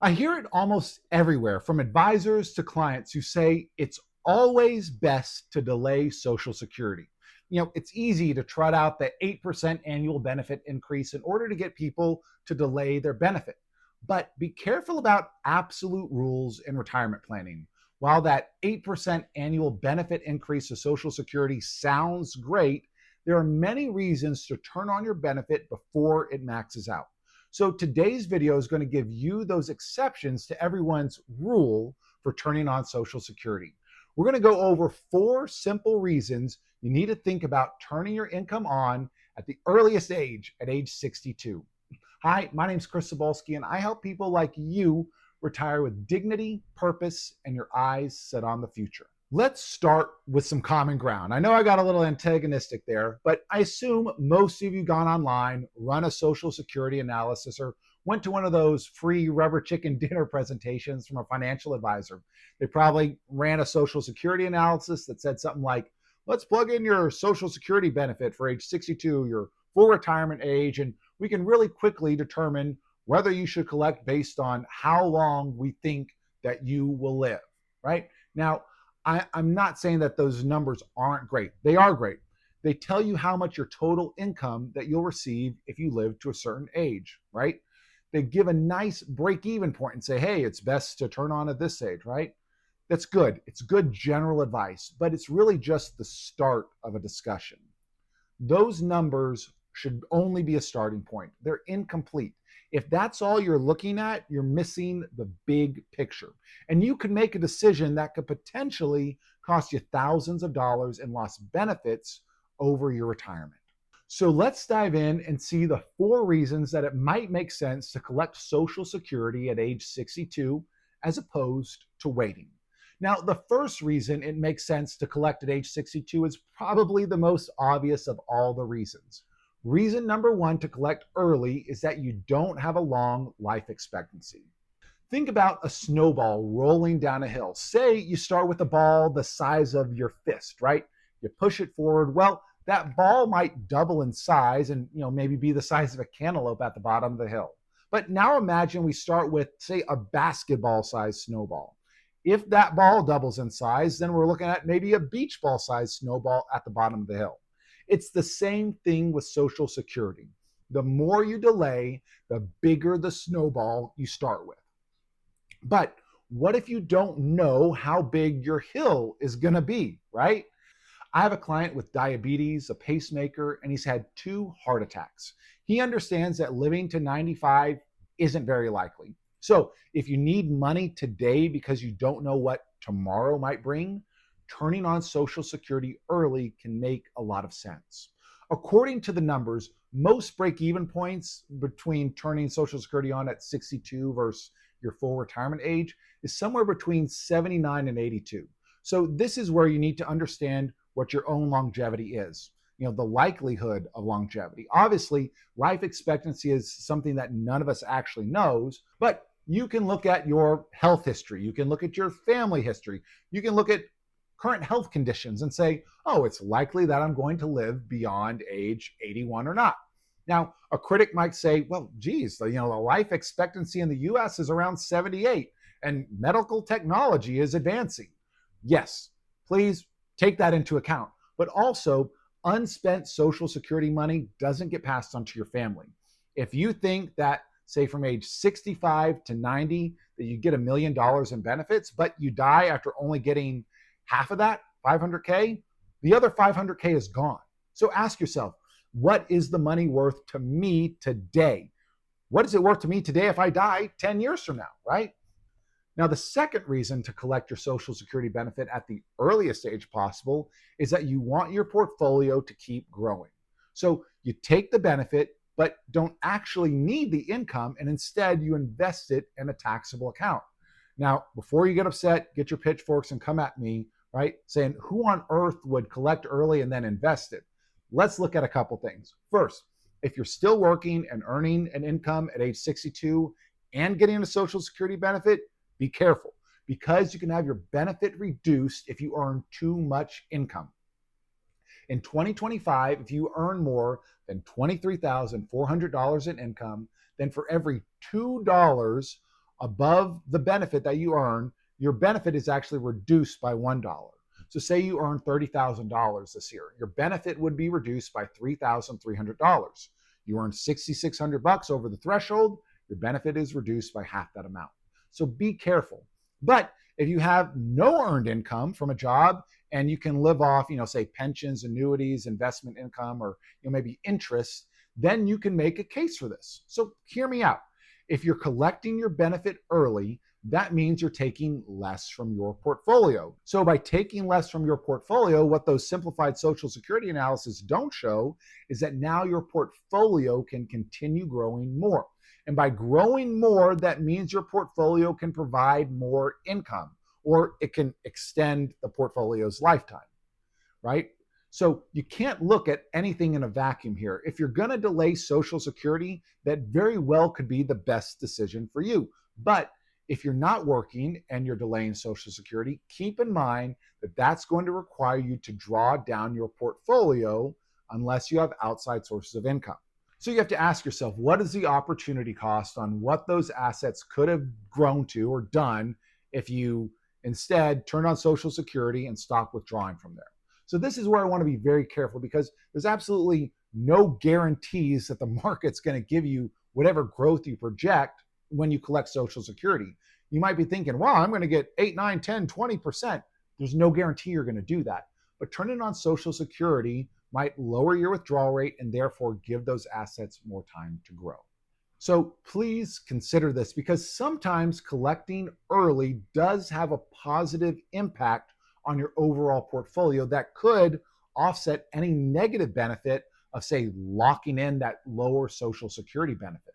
I hear it almost everywhere from advisors to clients who say it's always best to delay Social Security. It's easy to trot out the 8% annual benefit increase in order to get people to delay their benefit. But be careful about absolute rules in retirement planning. While that 8% annual benefit increase to Social Security sounds great, there are many reasons to turn on your benefit before it maxes out. So today's video is going to give you those exceptions to everyone's rule for turning on Social Security. We're going to go over 4 simple reasons you need to think about turning your income on at the earliest age, at age 62. Hi, my name is Chris Sobolski, and I help people like you retire with dignity, purpose, and your eyes set on the future. Let's start with some common ground. I know I got a little antagonistic there, but I assume most of you gone online, run a Social Security analysis, or went to one of those free rubber chicken dinner presentations from a financial advisor. They probably ran a Social Security analysis that said something like, let's plug in your Social Security benefit for age 62, your full retirement age, and we can really quickly determine whether you should collect based on how long we think that you will live, right? Now, I'm not saying that those numbers aren't great. They are great. They tell you how much your total income that you'll receive if you live to a certain age, right? They give a nice break-even point and say, hey, it's best to turn on at this age, right? That's good. It's good general advice, but it's really just the start of a discussion. Those numbers should only be a starting point. They're incomplete. If that's all you're looking at, you're missing the big picture. And you could make a decision that could potentially cost you thousands of dollars in lost benefits over your retirement. So let's dive in and see the 4 reasons that it might make sense to collect Social Security at age 62 as opposed to waiting. Now, the first reason it makes sense to collect at age 62 is probably the most obvious of all the reasons. Reason number 1 to collect early is that you don't have a long life expectancy. Think about a snowball rolling down a hill. Say you start with a ball the size of your fist, right? You push it forward. Well, that ball might double in size and maybe be the size of a cantaloupe at the bottom of the hill. But now imagine we start with, say, a basketball-sized snowball. If that ball doubles in size, then we're looking at maybe a beach ball sized snowball at the bottom of the hill. It's the same thing with Social Security. The more you delay, the bigger the snowball you start with. But what if you don't know how big your hill is going to be, right? I have a client with diabetes, a pacemaker, and he's had 2 heart attacks. He understands that living to 95 isn't very likely. So if you need money today because you don't know what tomorrow might bring, turning on Social Security early can make a lot of sense. According to the numbers, most break-even points between turning Social Security on at 62 versus your full retirement age is somewhere between 79 and 82. So this is where you need to understand what your own longevity is. The likelihood of longevity. Obviously, life expectancy is something that none of us actually knows, but you can look at your health history. You can look at your family history. You can look at current health conditions and say, oh, it's likely that I'm going to live beyond age 81 or not. Now, a critic might say, well, geez, the life expectancy in the US is around 78 and medical technology is advancing. Yes, please take that into account. But also, unspent Social Security money doesn't get passed on to your family. If you think that, say, from age 65 to 90, that you get $1 million in benefits, but you die after only getting half of that, 500K, the other 500K is gone. So ask yourself, what is the money worth to me today? What is it worth to me today if I die 10 years from now, right? Now, the second reason to collect your Social Security benefit at the earliest age possible is that you want your portfolio to keep growing. So you take the benefit, but don't actually need the income, and instead you invest it in a taxable account. Now, before you get upset, get your pitchforks and come at me, right? Saying, who on earth would collect early and then invest it? Let's look at a couple things. First, if you're still working and earning an income at age 62 and getting a Social Security benefit, be careful because you can have your benefit reduced if you earn too much income. In 2025, if you earn more than $23,400 in income, then for every $2 above the benefit that you earn, your benefit is actually reduced by $1. So say you earn $30,000 this year, your benefit would be reduced by $3,300. You earn $6,600 over the threshold, your benefit is reduced by half that amount. So be careful. But if you have no earned income from a job and you can live off, say pensions, annuities, investment income, or maybe interest, then you can make a case for this. So hear me out. If you're collecting your benefit early, that means you're taking less from your portfolio. So by taking less from your portfolio, what those simplified Social Security analysis don't show is that now your portfolio can continue growing more. And by growing more, that means your portfolio can provide more income, or it can extend the portfolio's lifetime, right? So you can't look at anything in a vacuum here. If you're going to delay Social Security, that very well could be the best decision for you. But if you're not working and you're delaying Social Security, keep in mind that that's going to require you to draw down your portfolio unless you have outside sources of income. So you have to ask yourself, what is the opportunity cost on what those assets could have grown to or done if you instead turn on Social Security and stop withdrawing from there? So this is where I want to be very careful, because there's absolutely no guarantees that the market's going to give you whatever growth you project when you collect Social Security. You might be thinking, wow, I'm going to get 8, 9, 10, 20%. There's no guarantee you're going to do that. But turning on Social Security might lower your withdrawal rate and therefore give those assets more time to grow. So please consider this, because sometimes collecting early does have a positive impact on your overall portfolio that could offset any negative benefit of, say, locking in that lower Social Security benefit.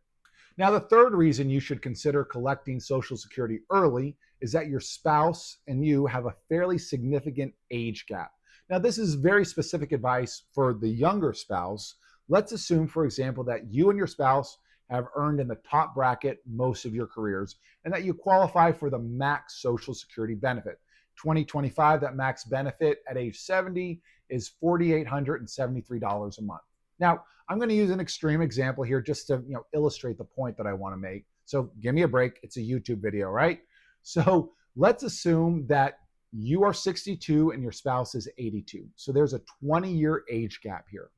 Now, the third reason you should consider collecting Social Security early is that your spouse and you have a fairly significant age gap. Now, this is very specific advice for the younger spouse. Let's assume, for example, that you and your spouse have earned in the top bracket most of your careers and that you qualify for the max Social Security benefit. 2025, that max benefit at age 70 is $4,873 a month. Now, I'm going to use an extreme example here just to illustrate the point that I want to make. So give me a break. It's a YouTube video, right? So let's assume that you are 62 and your spouse is 82. So there's a 20-year age gap here.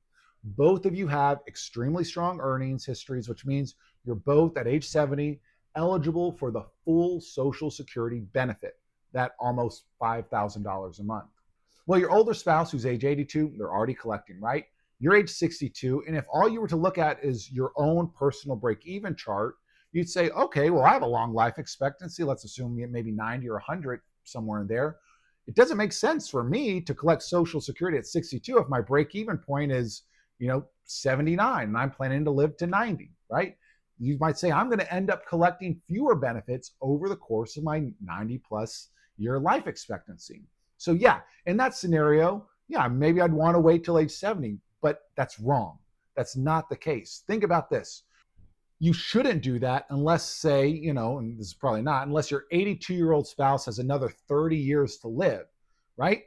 Both of you have extremely strong earnings histories, which means you're both at age 70 eligible for the full Social Security benefit, that almost $5,000 a month. Well, your older spouse who's age 82, they're already collecting, right? You're age 62, and if all you were to look at is your own personal break-even chart, you'd say, okay, well, I have a long life expectancy. Let's assume maybe 90 or 100, somewhere in there. It doesn't make sense for me to collect Social Security at 62 if my break-even point is 79 and I'm planning to live to 90, right? You might say, I'm going to end up collecting fewer benefits over the course of my 90 plus year life expectancy. So yeah, in that scenario, yeah, maybe I'd want to wait till age 70, but that's wrong. That's not the case. Think about this. You shouldn't do that unless, say, and this is probably not, unless your 82-year-old spouse has another 30 years to live, right?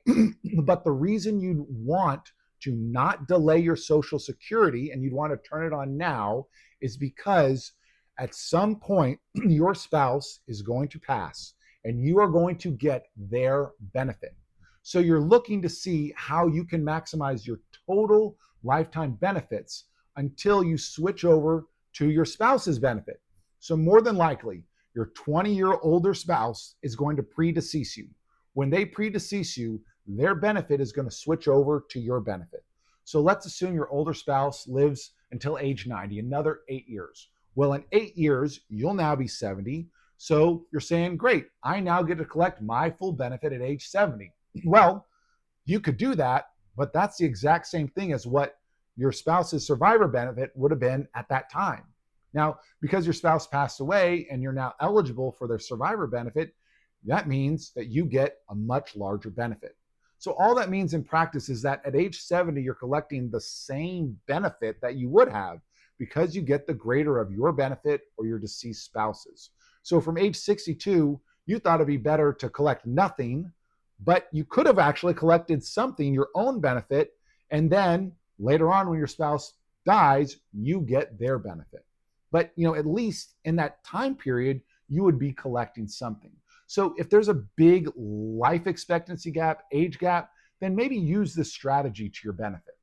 But the reason you'd want to not delay your Social Security and you'd want to turn it on now is because at some point your spouse is going to pass and you are going to get their benefit. So you're looking to see how you can maximize your total lifetime benefits until you switch over to your spouse's benefit. So more than likely, your 20-year older spouse is going to predecease you. When they predecease you, their benefit is going to switch over to your benefit. So let's assume your older spouse lives until age 90, another 8 years. Well, in 8 years, you'll now be 70. So you're saying, great, I now get to collect my full benefit at age 70. Well, you could do that, but that's the exact same thing as what your spouse's survivor benefit would have been at that time. Now, because your spouse passed away and you're now eligible for their survivor benefit, that means that you get a much larger benefit. So all that means in practice is that at age 70, you're collecting the same benefit that you would have because you get the greater of your benefit or your deceased spouse's. So from age 62, you thought it'd be better to collect nothing, but you could have actually collected something, your own benefit, and then later on when your spouse dies, you get their benefit. But at least in that time period, you would be collecting something. So if there's a big life expectancy gap, age gap, then maybe use this strategy to your benefit.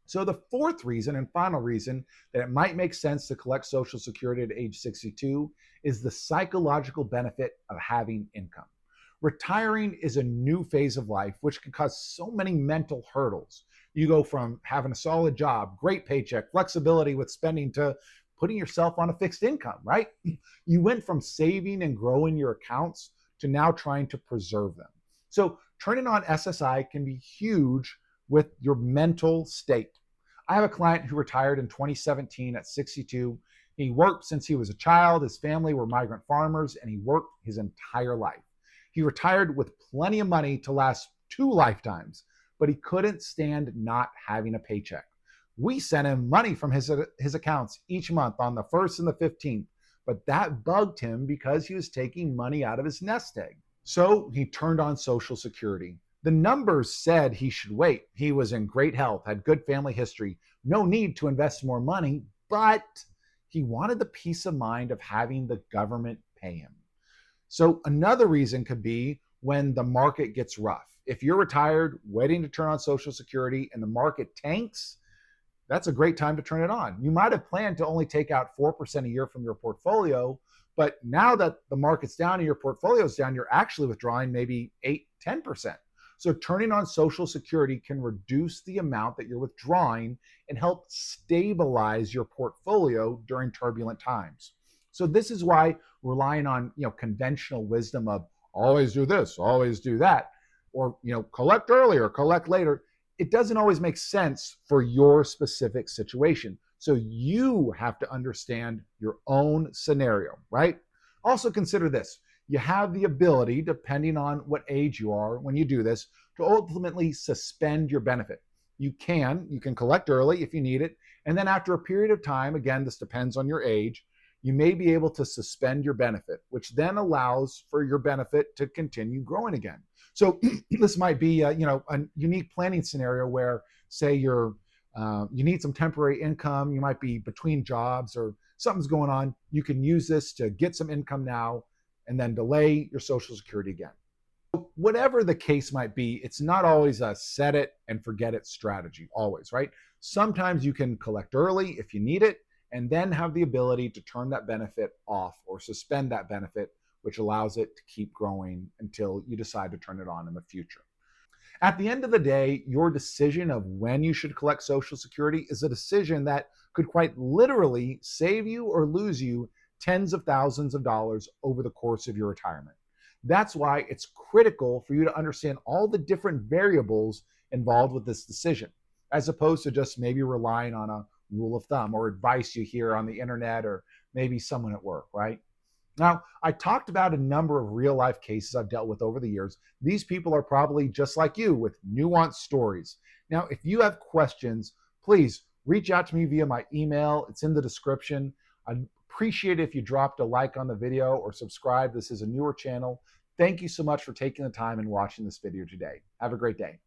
So the fourth reason and final reason that it might make sense to collect Social Security at age 62 is the psychological benefit of having income. Retiring is a new phase of life, which can cause so many mental hurdles. You go from having a solid job, great paycheck, flexibility with spending, to putting yourself on a fixed income, right? You went from saving and growing your accounts to now trying to preserve them. So turning on SSI can be huge with your mental state. I have a client who retired in 2017 at 62. He worked since he was a child. His family were migrant farmers, and he worked his entire life. He retired with plenty of money to last 2 lifetimes, but he couldn't stand not having a paycheck. We sent him money from his accounts each month on the 1st and the 15th, but that bugged him because he was taking money out of his nest egg. So he turned on Social Security. The numbers said he should wait. He was in great health, had good family history, no need to invest more money, but he wanted the peace of mind of having the government pay him. So another reason could be when the market gets rough. If you're retired, waiting to turn on Social Security, and the market tanks, that's a great time to turn it on. You might have planned to only take out 4% a year from your portfolio, but now that the market's down and your portfolio's down, you're actually withdrawing maybe 8, 10%. So turning on Social Security can reduce the amount that you're withdrawing and help stabilize your portfolio during turbulent times. So this is why relying on conventional wisdom of always do this, always do that, or collect early or collect later, it doesn't always make sense for your specific situation. So you have to understand your own scenario, right? Also consider this. You have the ability, depending on what age you are when you do this, to ultimately suspend your benefit. You can collect early if you need it, and then after a period of time, again, this depends on your age, you may be able to suspend your benefit, which then allows for your benefit to continue growing again. So this might be a unique planning scenario where, say, you need some temporary income, you might be between jobs or something's going on. You can use this to get some income now and then delay your Social Security again. Whatever the case might be, it's not always a set it and forget it strategy, always, right? Sometimes you can collect early if you need it, and then have the ability to turn that benefit off or suspend that benefit, which allows it to keep growing until you decide to turn it on in the future. At the end of the day, your decision of when you should collect Social Security is a decision that could quite literally save you or lose you tens of thousands of dollars over the course of your retirement. That's why it's critical for you to understand all the different variables involved with this decision, as opposed to just maybe relying on a rule of thumb or advice you hear on the internet or maybe someone at work, right? Now, I talked about a number of real life cases I've dealt with over the years. These people are probably just like you with nuanced stories. Now, if you have questions, please reach out to me via my email. It's in the description. I'd appreciate it if you dropped a like on the video or subscribe. This is a newer channel. Thank you so much for taking the time and watching this video today. Have a great day.